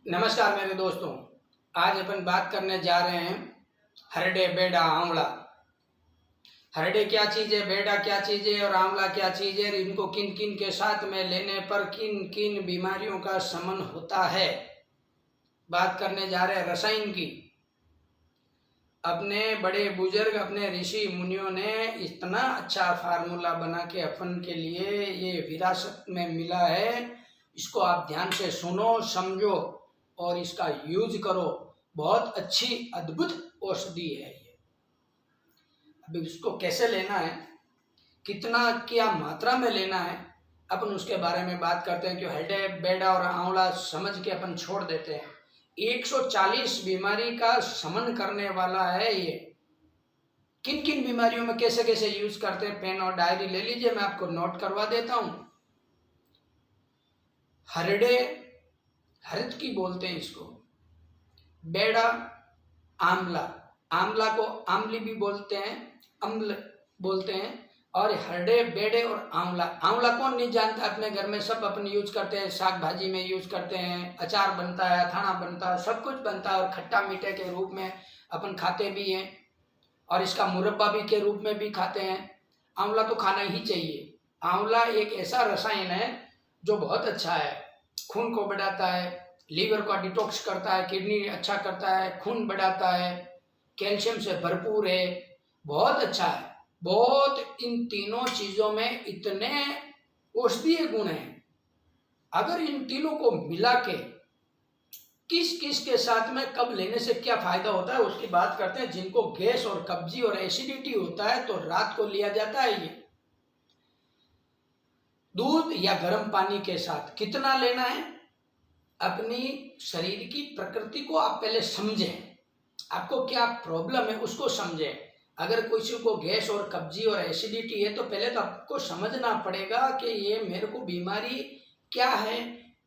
नमस्कार मेरे दोस्तों। आज अपन बात करने जा रहे हैं हरडे, बेडा, आंवला। हरडे क्या चीज़ है, बेडा क्या चीज़ है और आंवला क्या चीज़ है, इनको किन किन के साथ में लेने पर किन किन बीमारियों का शमन होता है। बात करने जा रहे हैं रसायन की। अपने बड़े बुजुर्ग, अपने ऋषि मुनियों ने इतना अच्छा फार्मूला बना के अपन के लिए ये विरासत में मिला है। इसको आप ध्यान से सुनो, समझो और इसका यूज करो। बहुत अच्छी अद्भुत औषधि है ये। अभी इसको कैसे लेना है, कितना क्या मात्रा में लेना है, अपन उसके बारे में बात करते हैं। क्यों हरडे, बेडा और आंवला समझ के अपन छोड़ देते हैं। 140 बीमारी का शमन करने वाला है ये। किन किन बीमारियों में कैसे कैसे यूज करते हैं, पेन और डायरी ले लीजिए, मैं आपको नोट करवा देता हूं। हरडे हरित की बोलते हैं इसको। बेडा आंवला, आंवला को आंवली भी बोलते हैं, अम्ल बोलते हैं। और हरडे, बेडे और आंवला, आंवला कौन नहीं जानता, अपने घर में सब अपन यूज करते हैं, साग भाजी में यूज करते हैं, अचार बनता है, अथाना बनता है, सब कुछ बनता है और खट्टा मीठे के रूप में अपन खाते भी हैं और इसका मुरब्बा भी के रूप में भी खाते हैं। आंवला तो खाना ही चाहिए। आंवला एक ऐसा रसायन है जो बहुत अच्छा है, खून को बढ़ाता है, लीवर को डिटॉक्स करता है, किडनी अच्छा करता है, खून बढ़ाता है, कैल्शियम से भरपूर है, बहुत अच्छा है। बहुत इन तीनों चीजों में इतने औषधीय गुण हैं। अगर इन तीनों को मिला के किस किस के साथ में कब लेने से क्या फायदा होता है उसकी बात करते हैं। जिनको गैस और कब्जी और एसिडिटी होता है तो रात को लिया जाता है ये। दूध या गर्म पानी के साथ कितना लेना है, अपनी शरीर की प्रकृति को आप पहले समझें, आपको क्या प्रॉब्लम है उसको समझें। अगर किसी को गैस और कब्जी और एसिडिटी है तो पहले तो आपको समझना पड़ेगा कि ये मेरे को बीमारी क्या है,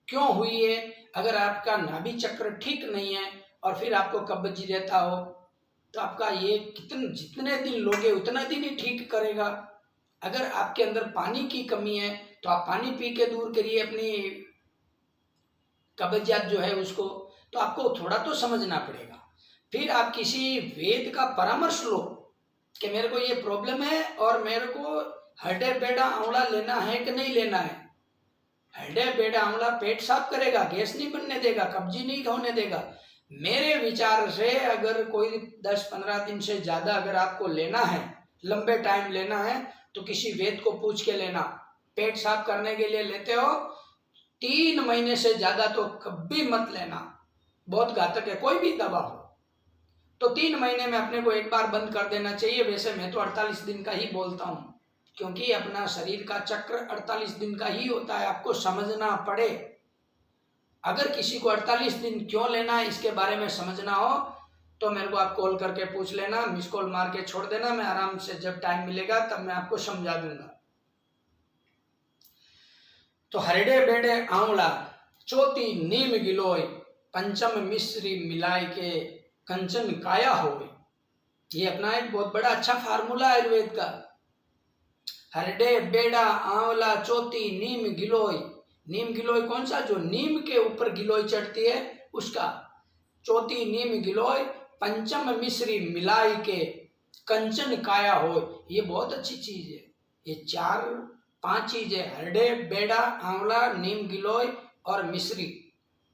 क्यों हुई है। अगर आपका नाभि चक्र ठीक नहीं है और फिर आपको कब्जी रहता हो तो आपका ये जितने दिन लोगे उतना दिन ही ठीक करेगा। अगर आपके अंदर पानी की कमी है तो आप पानी पी के दूर करिए अपनी कब्जियत जो है उसको। तो आपको थोड़ा तो समझना पड़ेगा। फिर आप किसी वेद का परामर्श लो कि मेरे को ये प्रॉब्लम है और मेरे को हरडे, बेडा, आंवला लेना है कि नहीं लेना है। हरडे, बेडा, आंवला पेट साफ करेगा, गैस नहीं बनने देगा, कब्जी नहीं होने देगा। मेरे विचार से अगर कोई 10-15 दिन से ज्यादा अगर आपको लेना है, लंबे टाइम लेना है, तो किसी वेद को पूछ के लेना। पेट साफ करने के लिए लेते हो 3 महीने से ज्यादा तो कभी मत लेना, बहुत घातक है। कोई भी दवा हो तो 3 महीने में अपने को एक बार बंद कर देना चाहिए। वैसे मैं तो 48 दिन का ही बोलता हूँ, क्योंकि अपना शरीर का चक्र 48 दिन का ही होता है, आपको समझना पड़े। अगर किसी को 48 दिन क्यों लेना है इसके बारे में समझना हो तो मेरे को आप कॉल करके पूछ लेना, मिस कॉल मार के छोड़ देना, मैं आराम से जब टाइम मिलेगा तब मैं आपको समझा दूंगा। तो हरडे, बेडे, आंवला, चौथी नीम गिलोय, पंचम मिश्री मिलाई के कंचन काया हो। ये अपना एक बहुत बड़ा अच्छा फार्मूला है आयुर्वेद का। हरडे, बेडा, आंवला, चौथी नीम गिलोय। नीम गिलोय कौन सा, जो नीम के ऊपर गिलोय चढ़ती है उसका। चौथी नीम गिलोय, पंचम मिश्री मिलाई के कंचन काया हो। ये बहुत अच्छी चीज है। ये 4-5 चीज है, हरडे, बेडा, आंवला, नीम गिलोय और मिश्री।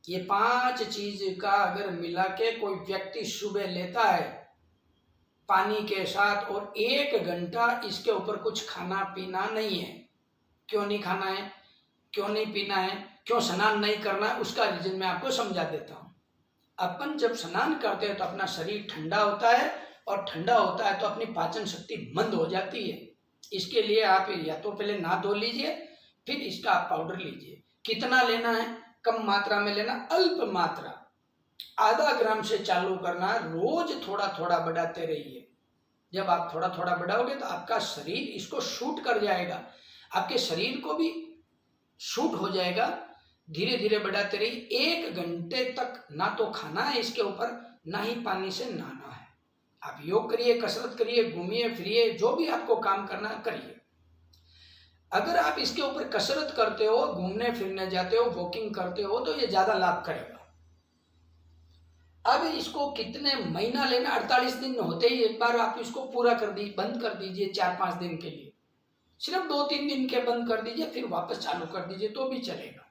ये 5 चीज का अगर मिला के कोई व्यक्ति सुबह लेता है पानी के साथ और 1 घंटा इसके ऊपर कुछ खाना पीना नहीं है। क्यों नहीं खाना है, क्यों नहीं पीना है, क्यों स्नान नहीं करना है, उसका रीजन मैं आपको समझा देता हूँ। अपन जब स्नान करते हैं तो अपना शरीर ठंडा होता है और ठंडा होता है तो अपनी पाचन शक्ति मंद हो जाती है। इसके लिए आप या तो पहले नहा धो लीजिए, फिर इसका आप पाउडर लीजिए। कितना लेना है, कम मात्रा में लेना, अल्प मात्रा, आधा ग्राम से चालू करना, रोज थोड़ा थोड़ा बढ़ाते रहिए। जब आप थोड़ा थोड़ा बढ़ाओगे तो आपका शरीर इसको शूट कर जाएगा, आपके शरीर को भी शूट हो जाएगा। धीरे धीरे बढ़ाते रहिए। 1 घंटे तक ना तो खाना है इसके ऊपर, ना ही पानी से नहाना है। आप योग करिए, कसरत करिए, घूमिए फिरिए, जो भी आपको काम करना करिए। अगर आप इसके ऊपर कसरत करते हो, घूमने फिरने जाते हो, वॉकिंग करते हो तो ये ज्यादा लाभ करेगा। अब इसको कितने महीना लेना, 48 दिन होते ही एक बार आप इसको पूरा कर दी, बंद कर दीजिए 4-5 दिन के लिए, सिर्फ 2-3 दिन के बंद कर दीजिए, फिर वापस चालू कर दीजिए तो भी चलेगा।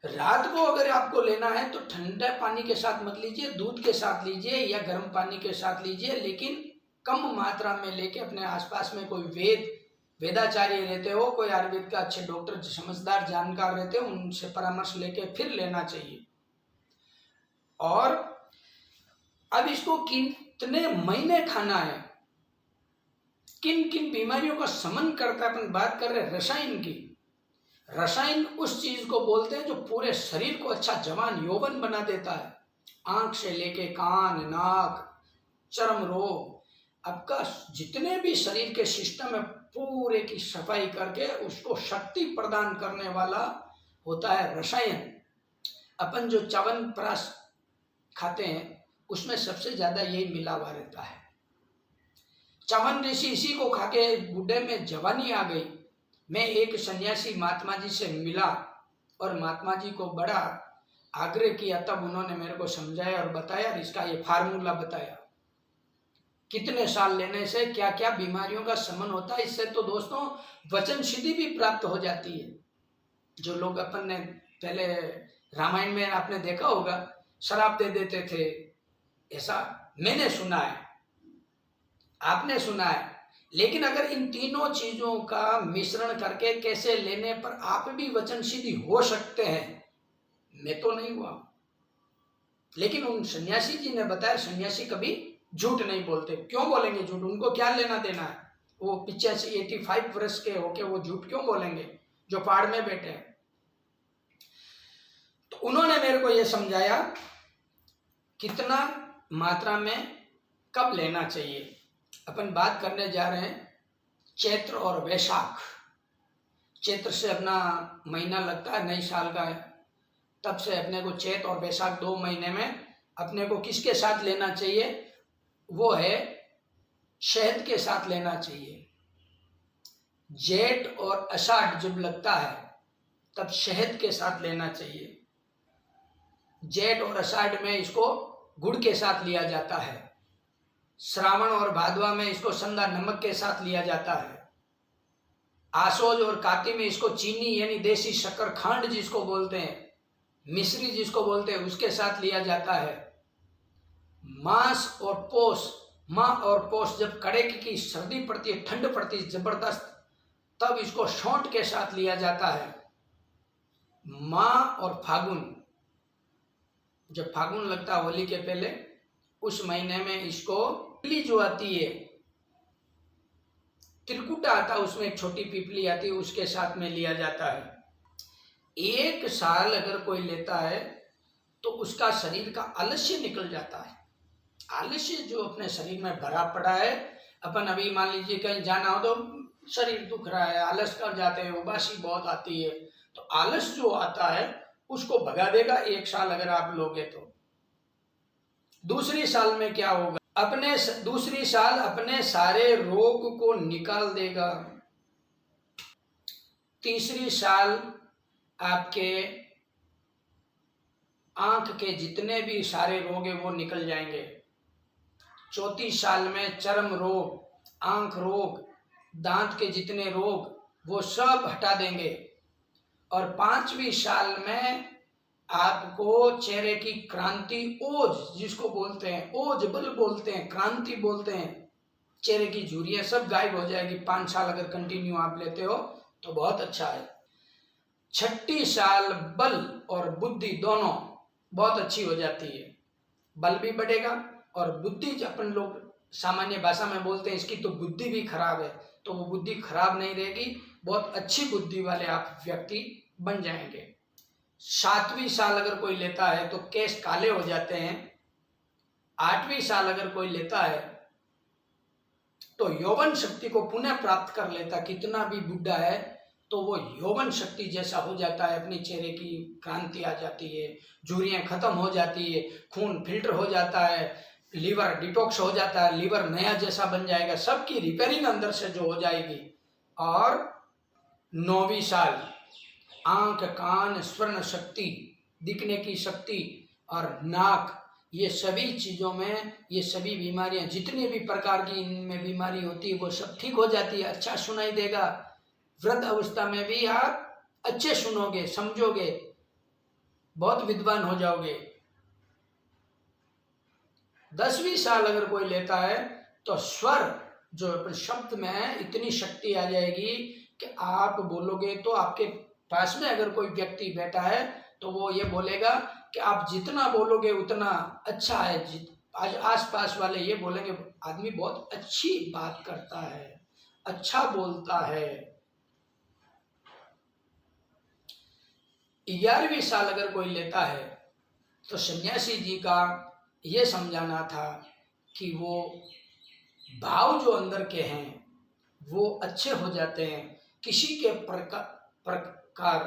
रात को अगर आपको लेना है तो ठंडे पानी के साथ मत लीजिए, दूध के साथ लीजिए या गर्म पानी के साथ लीजिए, लेकिन कम मात्रा में लेके अपने आसपास में कोई वेदाचार्य रहते हो, कोई आयुर्वेद का अच्छे डॉक्टर समझदार जानकार रहते हो, उनसे परामर्श लेके फिर लेना चाहिए। और अब इसको कितने महीने खाना है, किन किन बीमारियों का शमन करता है, अपन बात कर रहे हैं रसायन की। रसायन उस चीज को बोलते हैं जो पूरे शरीर को अच्छा जवान यौवन बना देता है, आंख से लेके कान, नाक, चर्म रोग, आपका जितने भी शरीर के सिस्टम है पूरे की सफाई करके उसको शक्ति प्रदान करने वाला होता है रसायन। अपन जो च्यवनप्राश खाते हैं उसमें सबसे ज्यादा यही मिला हुआ रहता है। च्यवन ऋषि इसी को खाके बूढ़े में जवानी आ गई। मैं एक सन्यासी महात्मा जी से मिला और महात्मा जी को बड़ा आग्रह किया, तब उन्होंने मेरे को समझाया और बताया, इसका ये फार्मूला बताया कितने साल लेने से क्या क्या बीमारियों का शमन होता है। इससे तो दोस्तों वचन सिद्धि भी प्राप्त हो जाती है। जो लोग अपन ने पहले रामायण में आपने देखा होगा शराब दे देते थे, ऐसा मैंने सुना है, आपने सुना है। लेकिन अगर इन तीनों चीजों का मिश्रण करके कैसे लेने पर आप भी वचन सिद्धि हो सकते हैं, मैं तो नहीं हुआ, लेकिन उन सन्यासी जी ने बताया सन्यासी कभी झूठ नहीं बोलते। क्यों बोलेंगे झूठ, उनको क्या लेना देना है, वो 85 वर्ष के होके वो झूठ क्यों बोलेंगे जो पहाड़ में बैठे हैं। तो उन्होंने मेरे को ये समझाया कितना मात्रा में कब लेना चाहिए। अपन बात करने जा रहे हैं चैत्र और वैशाख। चैत्र से अपना महीना लगता है नई साल का है, तब से अपने को चैत्र और वैशाख 2 महीने में अपने को किसके साथ लेना चाहिए, वो है शहद के साथ लेना चाहिए। जेठ और आषाढ़ जब लगता है तब शहद के साथ लेना चाहिए। जेठ और आषाढ़ में इसको गुड़ के साथ लिया जाता है, श्रावण और भादवा में इसको संधा नमक के साथ लिया जाता है, आसोज और काती में इसको चीनी यानी देसी शक्कर खंड जिसको बोलते हैं, मिश्री जिसको बोलते हैं, उसके साथ लिया जाता है। मास और पोष जब कड़ाके की सर्दी पड़ती है, ठंड पड़ती है जबरदस्त, तब इसको शौंठ के साथ लिया जाता है। माह और फागुन, जब फागुन लगता है होली के पहले, उस महीने में इसको पीपली जो आती है, त्रिकुटा आता है, उसमें एक छोटी पीपली आती है, उसके साथ में लिया जाता है। 1 साल अगर कोई लेता है तो उसका शरीर का आलस्य निकल जाता है। आलस्य जो अपने शरीर में भरा पड़ा है, अपन अभी मान लीजिए कहीं जाना हो तो शरीर दुख रहा है, आलस कर जाते हैं, उबासी बहुत आती है, तो आलस जो आता है उसको भगा देगा 1 साल अगर आप लोगे तो। दूसरी साल में क्या होगा, दूसरी साल अपने सारे रोग को निकाल देगा। तीसरी साल आपके आंख के जितने भी सारे रोग है वो निकल जाएंगे। चौथी साल में चर्म रोग, आंख रोग, दांत के जितने रोग वो सब हटा देंगे। और 5वीं साल में आपको चेहरे की क्रांति, ओज जिसको बोलते हैं, ओज बल बोलते हैं, क्रांति बोलते हैं, चेहरे की झुर्रियां सब गायब हो जाएगी। 5 साल अगर कंटिन्यू आप लेते हो तो बहुत अच्छा है। 6ठी साल बल और बुद्धि दोनों बहुत अच्छी हो जाती है, बल भी बढ़ेगा और बुद्धि, अपन लोग सामान्य भाषा में बोलते हैं इसकी तो बुद्धि भी खराब है, तो वो बुद्धि खराब नहीं रहेगी, बहुत अच्छी बुद्धि वाले आप व्यक्ति बन जाएंगे। 7वीं साल अगर कोई लेता है तो केश काले हो जाते हैं। 8वीं साल अगर कोई लेता है तो यौवन शक्ति को पुनः प्राप्त कर लेता, कितना भी बुढ़ा है तो वो यौवन शक्ति जैसा हो जाता है, अपनी चेहरे की क्रांति आ जाती है, झुर्रियां खत्म हो जाती है, खून फिल्टर हो जाता है, लीवर डिटॉक्स हो जाता है, लीवर नया जैसा बन जाएगा, सबकी रिपेयरिंग अंदर से जो हो जाएगी। और 9वीं साल आंख, कान, स्वर्ण शक्ति, दिखने की शक्ति और नाक, ये सभी चीज़ों में ये सभी बीमारियां, जितनी भी प्रकार की इनमें बीमारी होती है वो सब ठीक हो जाती है। अच्छा सुनाई देगा, वृद्ध अवस्था में भी आप अच्छे सुनोगे, समझोगे, बहुत विद्वान हो जाओगे। 10वीं साल अगर कोई लेता है तो स्वर जो अपन शब्द में है इतनी शक्ति आ जाएगी कि आप बोलोगे तो आपके पास में अगर कोई व्यक्ति बैठा है तो वो ये बोलेगा कि आप जितना बोलोगे उतना अच्छा है। आज आस पास वाले ये बोलेंगे आदमी बहुत अच्छी बात करता है, अच्छा बोलता है। 11वीं साल अगर कोई लेता है तो सन्यासी जी का ये समझाना था कि वो भाव जो अंदर के हैं वो अच्छे हो जाते हैं। किसी के प्रकार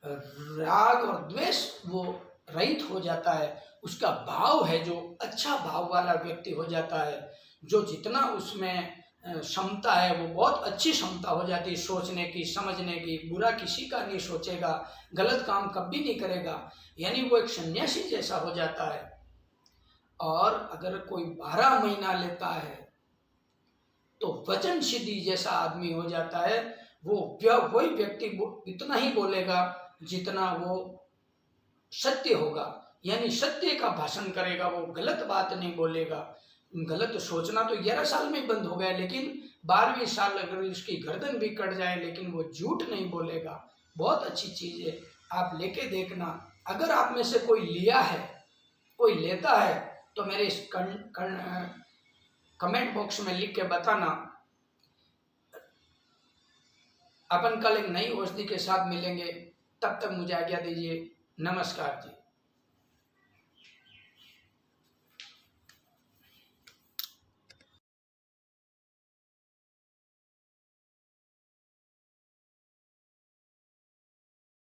राग और द्वेष वो रहित हो जाता है। उसका भाव है जो अच्छा भाव वाला व्यक्ति हो जाता है। जो जितना उसमें क्षमता है वो बहुत अच्छी क्षमता हो जाती है, सोचने की, समझने की। बुरा किसी का नहीं सोचेगा, गलत काम कभी नहीं करेगा, यानी वो एक सन्यासी जैसा हो जाता है। और अगर कोई 12 महीना लेता है तो वचन सिद्धि जैसा आदमी हो जाता है। वही व्यक्ति इतना ही बोलेगा जितना वो सत्य होगा, यानी सत्य का भाषण करेगा, वो गलत बात नहीं बोलेगा। गलत सोचना तो 11 साल में ही बंद हो गया, लेकिन 12वीं साल अगर उसकी गर्दन भी कट जाए लेकिन वो झूठ नहीं बोलेगा। बहुत अच्छी चीज़ है, आप लेके देखना। अगर आप में से कोई लिया है, कोई लेता है तो मेरे इस कमेंट बॉक्स में लिख के बताना। अपन कल एक नई औषधि के साथ मिलेंगे, तब तक मुझे आज्ञा दीजिए। नमस्कार जी।